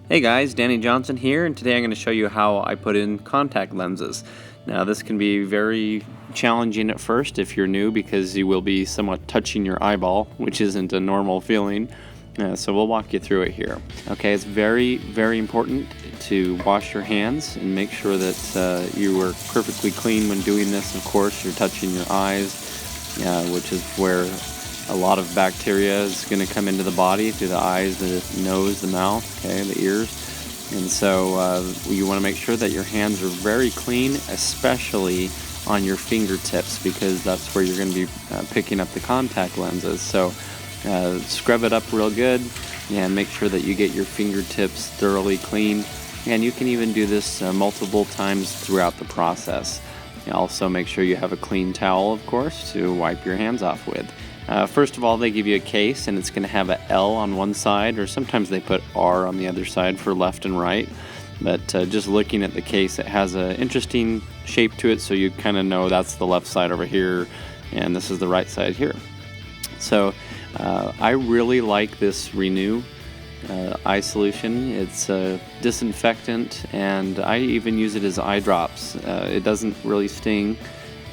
Hey guys, Danny Johnson here, and today I'm going to show you how I put in contact lenses. Now this can be very challenging at first if you're new because you will be somewhat touching your eyeball, which isn't a normal feeling. So we'll walk you through it here. Okay, it's very, very important to wash your hands and make sure that you are perfectly clean when doing this. Of course, you're touching your eyes, which is where a lot of bacteria is going to come into the body through the eyes, the nose, the mouth, okay, the ears. And so you want to make sure that your hands are very clean, especially on your fingertips, because that's where you're going to be picking up the contact lenses. So scrub it up real good and make sure that you get your fingertips thoroughly clean. And you can even do this multiple times throughout the process. Also make sure you have a clean towel, of course, to wipe your hands off with. First of all, they give you a case, and it's going to have an L on one side, or sometimes they put R on the other side for left and right. But just looking at the case, it has an interesting shape to it, so you kind of know that's the left side over here, and this is the right side here. So I really like this Renew eye solution. It's a disinfectant, and I even use it as eye drops. It doesn't really sting.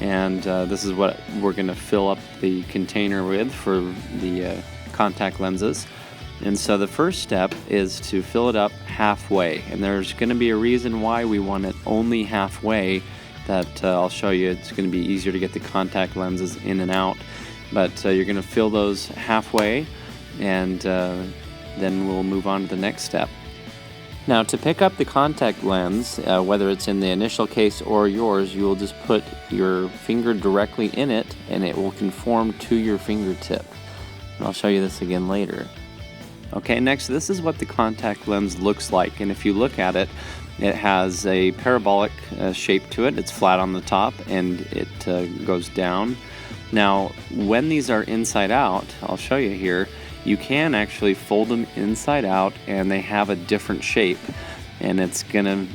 And this is what we're going to fill up the container with for the contact lenses. And so the first step is to fill it up halfway. And there's going to be a reason why we want it only halfway that I'll show you. It's going to be easier to get the contact lenses in and out. But you're going to fill those halfway, and then we'll move on to the next step. Now, to pick up the contact lens, whether it's in the initial case or yours, you will just put your finger directly in it, and it will conform to your fingertip. And I'll show you this again later. Okay, next, this is what the contact lens looks like. And if you look at it, it has a parabolic shape to it. It's flat on the top, and it goes down. Now, when these are inside out, I'll show you here, you can actually fold them inside out, and they have a different shape, and it's going to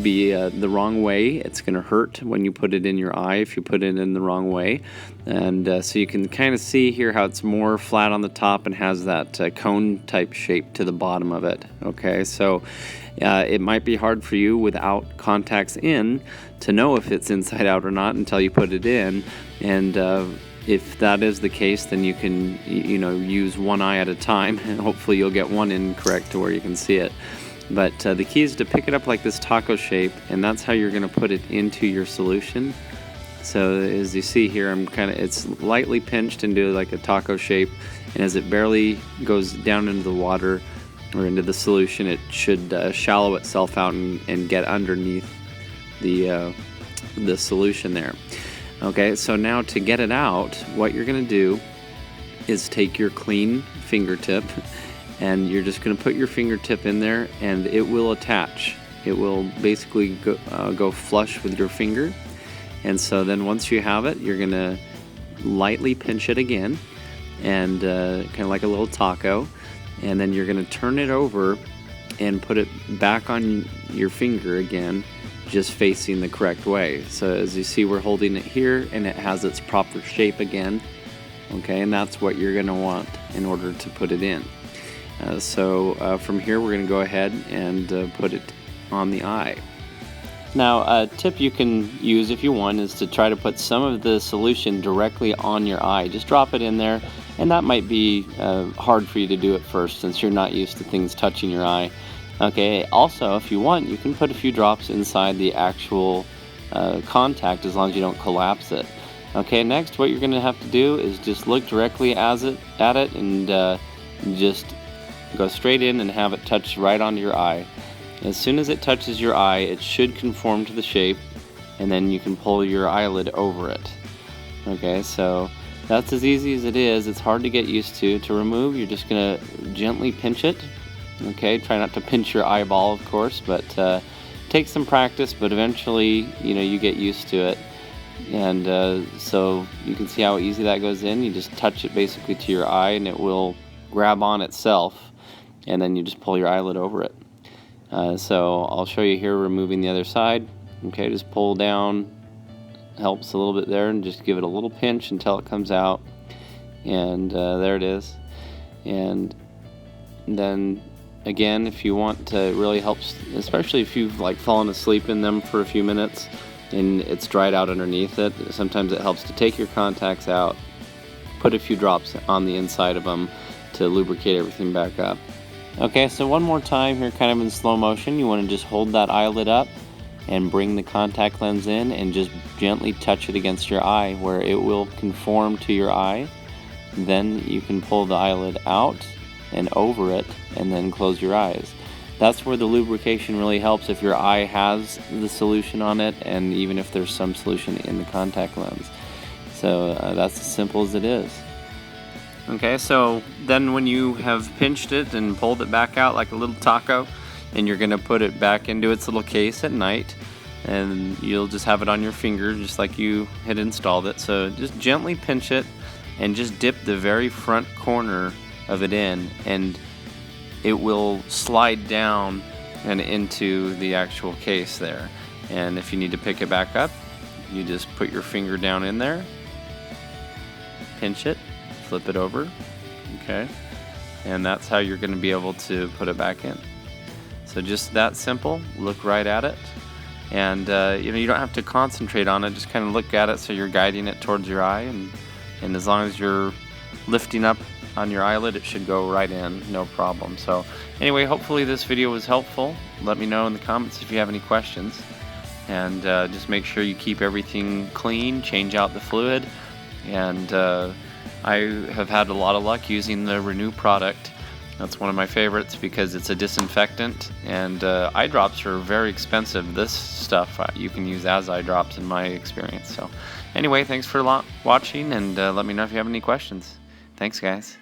be the wrong way. It's going to hurt when you put it in your eye if you put it in the wrong way. And so you can kind of see here how it's more flat on the top and has that cone type shape to the bottom of it. Okay, so it might be hard for you without contacts in to know if it's inside out or not until you put it in. And if that is the case, then you can use one eye at a time, and hopefully you'll get one in correct to where you can see it. But the key is to pick it up like this taco shape, and that's how you're going to put it into your solution. So as you see here, it's lightly pinched into like a taco shape, and as it barely goes down into the water or into the solution, it should shallow itself out and get underneath the solution there. Okay, so now to get it out, what you're going to do is take your clean fingertip, and you're just going to put your fingertip in there, and it will attach. It will basically go flush with your finger. And so then once you have it, you're going to lightly pinch it again, and kind of like a little taco, and then you're going to turn it over and put it back on your finger again, just facing the correct way. So as you see, we're holding it here, and it has its proper shape again. Okay, and that's what you're going to want in order to put it in. So from here, we're going to go ahead and put it on the eye. Now, a tip you can use if you want is to try to put some of the solution directly on your eye. Just drop it in there, and that might be hard for you to do at first since you're not used to things touching your eye. Okay, also, if you want, you can put a few drops inside the actual contact as long as you don't collapse it. Okay, next, what you're going to have to do is just look directly at it and just go straight in and have it touch right onto your eye. As soon as it touches your eye, it should conform to the shape, and then you can pull your eyelid over it. Okay, so that's as easy as it is. It's hard to get used to. To remove, you're just going to gently pinch it. Okay, try not to pinch your eyeball, of course, but take some practice, but eventually, you get used to it. And so you can see how easy that goes in. You just touch it basically to your eye, and it will grab on itself, and then you just pull your eyelid over it. So I'll show you here removing the other side. Okay, just pull down, helps a little bit there, and just give it a little pinch until it comes out. And there it is. And then Again, if you want to really help, especially if you've like fallen asleep in them for a few minutes and it's dried out underneath it, sometimes it helps to take your contacts out, put a few drops on the inside of them to lubricate everything back up. Okay, so one more time here, kind of in slow motion, you want to just hold that eyelid up and bring the contact lens in and just gently touch it against your eye where it will conform to your eye. Then you can pull the eyelid out and over it and then close your eyes. That's where the lubrication really helps, if your eye has the solution on it and even if there's some solution in the contact lens. So that's as simple as it is. Okay, so then when you have pinched it and pulled it back out like a little taco, and you're going to put it back into its little case at night, and you'll just have it on your finger just like you had installed it. So just gently pinch it and just dip the very front corner of it in, and it will slide down and into the actual case there. And if you need to pick it back up, you just put your finger down in there, pinch it, flip it over, okay, and that's how you're going to be able to put it back in. So just that simple. Look right at it, and you don't have to concentrate on it. Just kind of look at it so you're guiding it towards your eye, and as long as you're lifting up on your eyelid, it should go right in, no problem. So anyway, hopefully this video was helpful. Let me know in the comments if you have any questions, and just make sure you keep everything clean, change out the fluid, and I have had a lot of luck using the Renew product. That's one of my favorites because it's a disinfectant, and eye drops are very expensive. This stuff you can use as eye drops in my experience. So anyway, thanks for watching, and let me know if you have any questions. Thanks, guys.